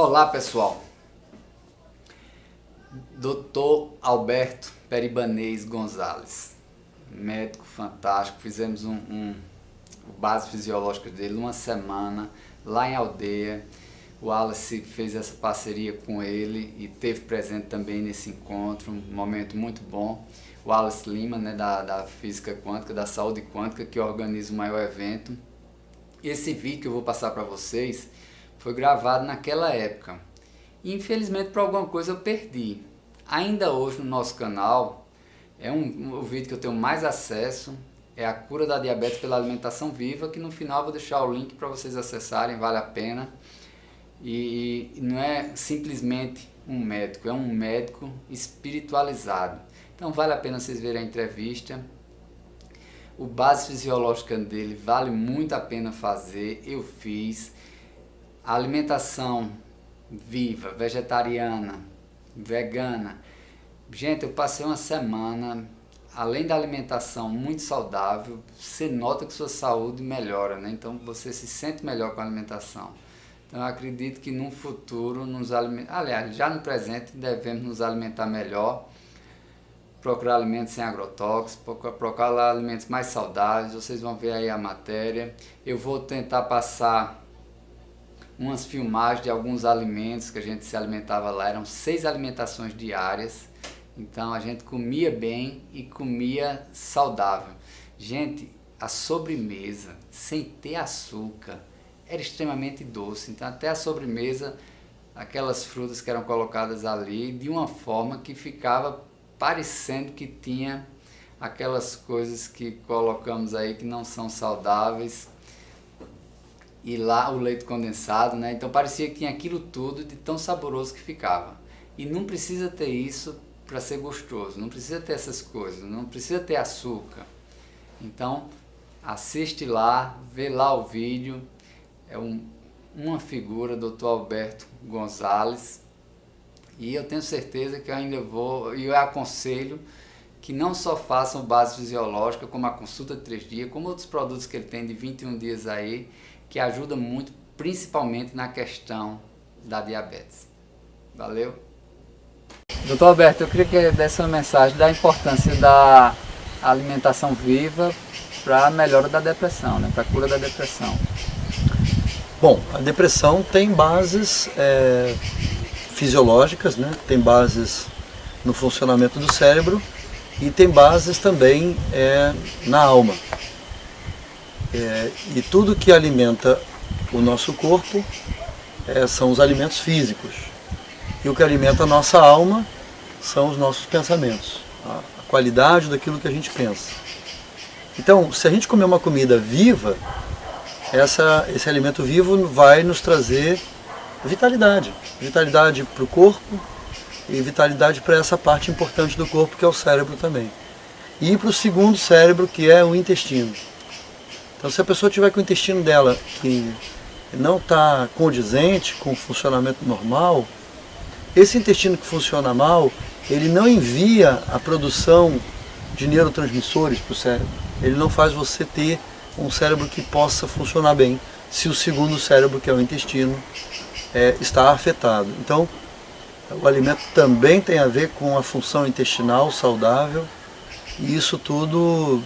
Olá pessoal, Dr. Alberto Peribanês Gonzalez, médico fantástico. Fizemos o base fisiológica dele uma semana lá em Aldeia. O Wallace fez essa parceria com ele e teve presente também nesse encontro, um momento muito bom. O Wallace Lima, né, da Física Quântica, da Saúde Quântica, que organiza o maior evento. Esse vídeo que eu vou passar para vocês foi gravado naquela época. Infelizmente, por alguma coisa eu perdi. Ainda hoje no nosso canal, o vídeo que eu tenho mais acesso é a cura da diabetes pela alimentação viva, que no final eu vou deixar o link para vocês acessarem, vale a pena. E não é simplesmente um médico, é um médico espiritualizado. Então vale a pena vocês verem a entrevista. O base fisiológica dele vale muito a pena fazer, eu fiz. A alimentação viva, vegetariana, vegana. Gente, eu passei uma semana, além da alimentação muito saudável, você nota que sua saúde melhora, né? Então você se sente melhor com a alimentação. Então eu acredito que no futuro, aliás, já no presente, devemos nos alimentar melhor, procurar alimentos sem agrotóxicos, procurar alimentos mais saudáveis. Vocês vão ver aí a matéria. Eu vou tentar passar umas filmagens de alguns alimentos que a gente se alimentava lá. Eram 6 alimentações diárias, então a gente comia bem e comia saudável. Gente, a sobremesa, sem ter açúcar, era extremamente doce, então até a sobremesa, aquelas frutas que eram colocadas ali, de uma forma que ficava parecendo que tinha aquelas coisas que colocamos aí que não são saudáveis. E lá o leite condensado, né? Então parecia que tinha aquilo tudo de tão saboroso que ficava. E não precisa ter isso para ser gostoso, não precisa ter essas coisas, não precisa ter açúcar. Então assiste lá, vê lá o vídeo. É uma figura, Dr. Alberto Gonzalez, e eu tenho certeza que eu ainda vou, e eu aconselho que não só façam base fisiológica, como a consulta de 3 dias, como outros produtos que ele tem de 21 dias aí, que ajuda muito, principalmente na questão da diabetes. Valeu? Dr. Alberto, eu queria que desse uma mensagem da importância da alimentação viva para a melhora da depressão, né? Para a cura da depressão. Bom, a depressão tem bases fisiológicas, né? Tem bases no funcionamento do cérebro e tem bases também na alma. E tudo que alimenta o nosso corpo são os alimentos físicos. E o que alimenta a nossa alma são os nossos pensamentos, a qualidade daquilo que a gente pensa. Então, se a gente comer uma comida viva, esse alimento vivo vai nos trazer vitalidade. Vitalidade para o corpo e vitalidade para essa parte importante do corpo que é o cérebro também. E para o segundo cérebro, que é o intestino. Então, se a pessoa tiver com o intestino dela que não está condizente com o funcionamento normal, esse intestino que funciona mal, ele não envia a produção de neurotransmissores para o cérebro. Ele não faz você ter um cérebro que possa funcionar bem, se o segundo cérebro, que é o intestino, está afetado. Então, o alimento também tem a ver com a função intestinal saudável, e isso tudo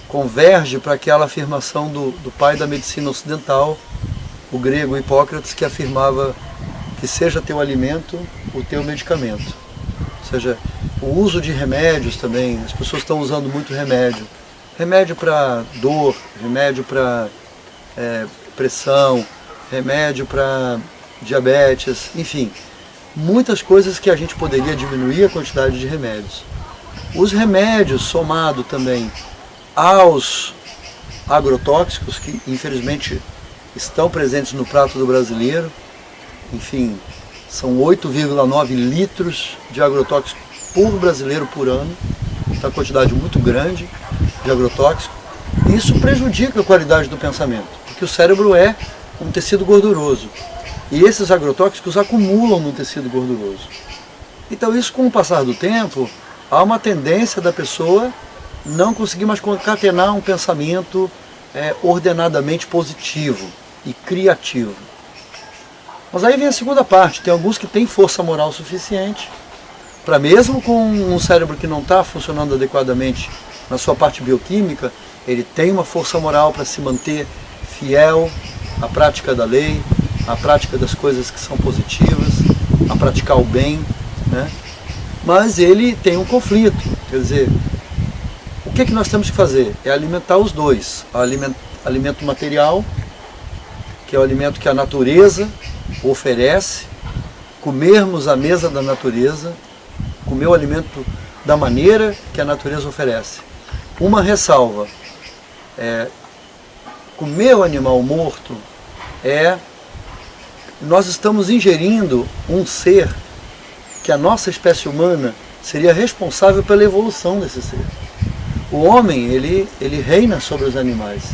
converge para aquela afirmação do pai da medicina ocidental, o grego Hipócrates, que afirmava que seja teu alimento o teu medicamento. Ou seja, o uso de remédios também, as pessoas estão usando muito remédio. Remédio para dor, remédio para pressão, remédio para diabetes, enfim, muitas coisas que a gente poderia diminuir a quantidade de remédios. Os remédios somado também aos agrotóxicos, que infelizmente estão presentes no prato do brasileiro, enfim, são 8,9 litros de agrotóxico por brasileiro por ano, uma quantidade muito grande de agrotóxico. Isso prejudica a qualidade do pensamento, porque o cérebro é um tecido gorduroso e esses agrotóxicos acumulam no tecido gorduroso. Então isso, com o passar do tempo, há uma tendência da pessoa não conseguir mais concatenar um pensamento ordenadamente positivo e criativo. Mas aí vem a segunda parte, tem alguns que têm força moral suficiente para, mesmo com um cérebro que não está funcionando adequadamente na sua parte bioquímica, ele tem uma força moral para se manter fiel à prática da lei, à prática das coisas que são positivas, a praticar o bem, né? Mas ele tem um conflito, quer dizer, o que nós temos que fazer? É alimentar os dois, alimento material, que é o alimento que a natureza oferece, comermos à mesa da natureza, comer o alimento da maneira que a natureza oferece. Uma ressalva, comer o animal morto nós estamos ingerindo um ser que a nossa espécie humana seria responsável pela evolução desse ser. O homem, ele reina sobre os animais.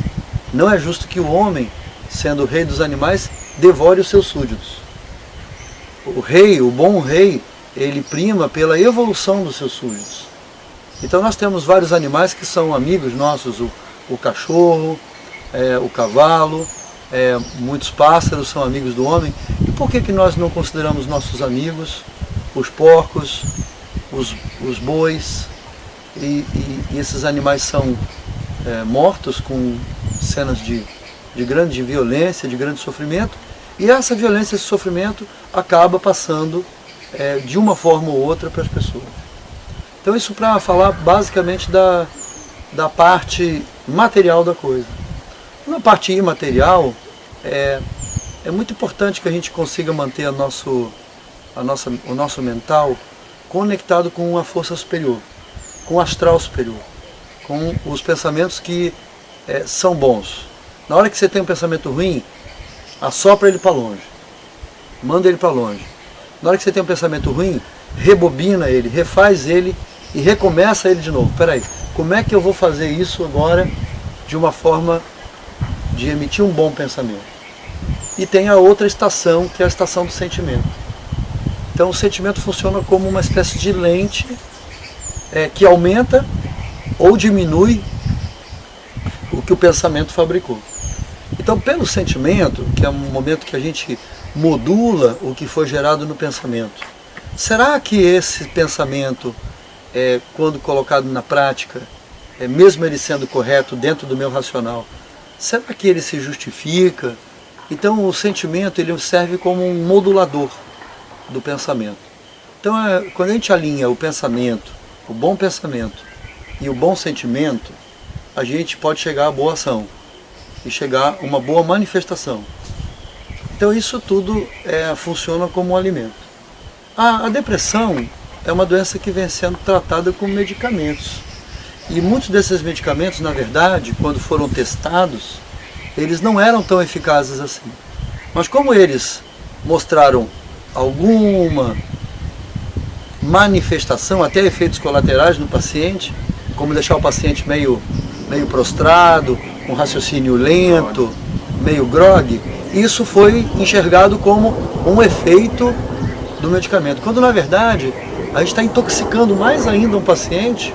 Não é justo que o homem, sendo o rei dos animais, devore os seus súditos. O rei, o bom rei, ele prima pela evolução dos seus súditos. Então nós temos vários animais que são amigos nossos, o cachorro, o cavalo, muitos pássaros são amigos do homem. E por que nós não consideramos nossos amigos os porcos, os bois, e esses animais são mortos com cenas de grande violência, de grande sofrimento, e essa violência, esse sofrimento acaba passando de uma forma ou outra para as pessoas. Então isso para falar basicamente da parte material da coisa. Na parte imaterial, é muito importante que a gente consiga manter o nosso mental conectado com uma força superior, com o astral superior, com os pensamentos que são bons. Na hora que você tem um pensamento ruim, assopra ele para longe, manda ele para longe. Na hora que você tem um pensamento ruim, rebobina ele, refaz ele e recomeça ele de novo. Espera aí, como é que eu vou fazer isso agora de uma forma de emitir um bom pensamento? E tem a outra estação, que é a estação do sentimento. Então o sentimento funciona como uma espécie de lente que aumenta ou diminui o que o pensamento fabricou. Então, pelo sentimento, que é um momento que a gente modula o que foi gerado no pensamento, será que esse pensamento, quando colocado na prática, mesmo ele sendo correto dentro do meu racional, será que ele se justifica? Então, o sentimento ele serve como um modulador do pensamento. Então, quando a gente alinha o pensamento, o bom pensamento e o bom sentimento, a gente pode chegar à boa ação e chegar a uma boa manifestação. Então isso tudo funciona como um alimento. A depressão é uma doença que vem sendo tratada com medicamentos. E muitos desses medicamentos, na verdade, quando foram testados, eles não eram tão eficazes assim. Mas como eles mostraram alguma manifestação, até efeitos colaterais no paciente, como deixar o paciente meio prostrado, com raciocínio lento, meio grogue, isso foi enxergado como um efeito do medicamento. Quando na verdade a gente está intoxicando mais ainda um paciente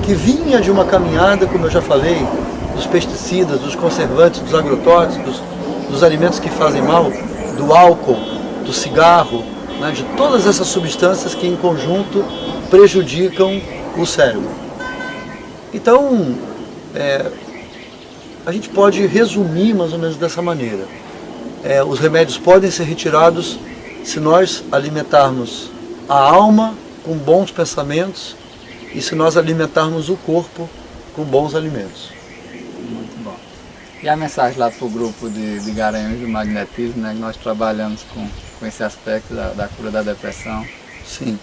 que vinha de uma caminhada, como eu já falei, dos pesticidas, dos conservantes, dos agrotóxicos, dos alimentos que fazem mal, do álcool, do cigarro, né, de todas essas substâncias que em conjunto prejudicam o cérebro. Então, a gente pode resumir mais ou menos dessa maneira. Os remédios podem ser retirados se nós alimentarmos a alma com bons pensamentos e se nós alimentarmos o corpo com bons alimentos. Muito bom. E a mensagem lá para o grupo de Garanhuns do magnetismo, né, que nós trabalhamos com esse aspecto da cura da depressão? Sim.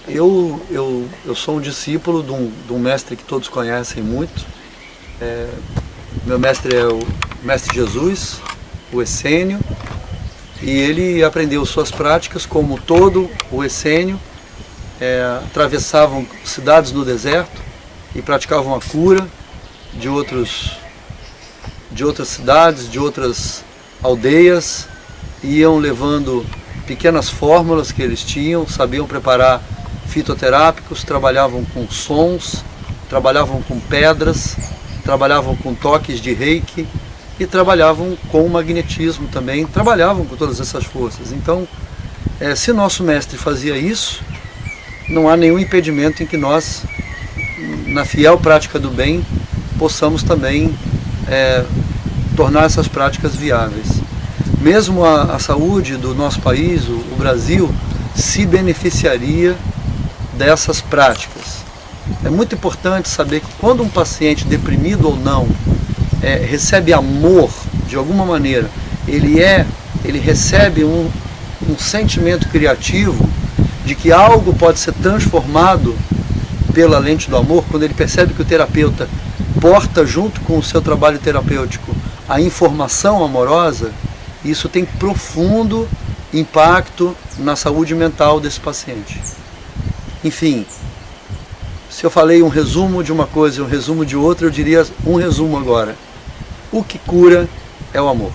Eu sou um discípulo de um mestre que todos conhecem muito. Meu mestre é o Mestre Jesus, o Essênio, e ele aprendeu suas práticas como todo o Essênio. Atravessavam cidades no deserto e praticavam a cura de outras cidades, de outras aldeias, iam levando pequenas fórmulas que eles tinham, sabiam preparar fitoterápicos, trabalhavam com sons, trabalhavam com pedras, trabalhavam com toques de reiki, e trabalhavam com o magnetismo também, trabalhavam com todas essas forças. Então, se nosso mestre fazia isso, não há nenhum impedimento em que nós, na fiel prática do bem, possamos também tornar essas práticas viáveis. Mesmo a saúde do nosso país, o Brasil, se beneficiaria dessas práticas. É muito importante saber que quando um paciente, deprimido ou não, recebe amor de alguma maneira, ele recebe um sentimento criativo de que algo pode ser transformado pela lente do amor, quando ele percebe que o terapeuta porta junto com o seu trabalho terapêutico a informação amorosa, isso tem profundo impacto na saúde mental desse paciente. Enfim, se eu falei um resumo de uma coisa e um resumo de outra, eu diria um resumo agora. O que cura é o amor.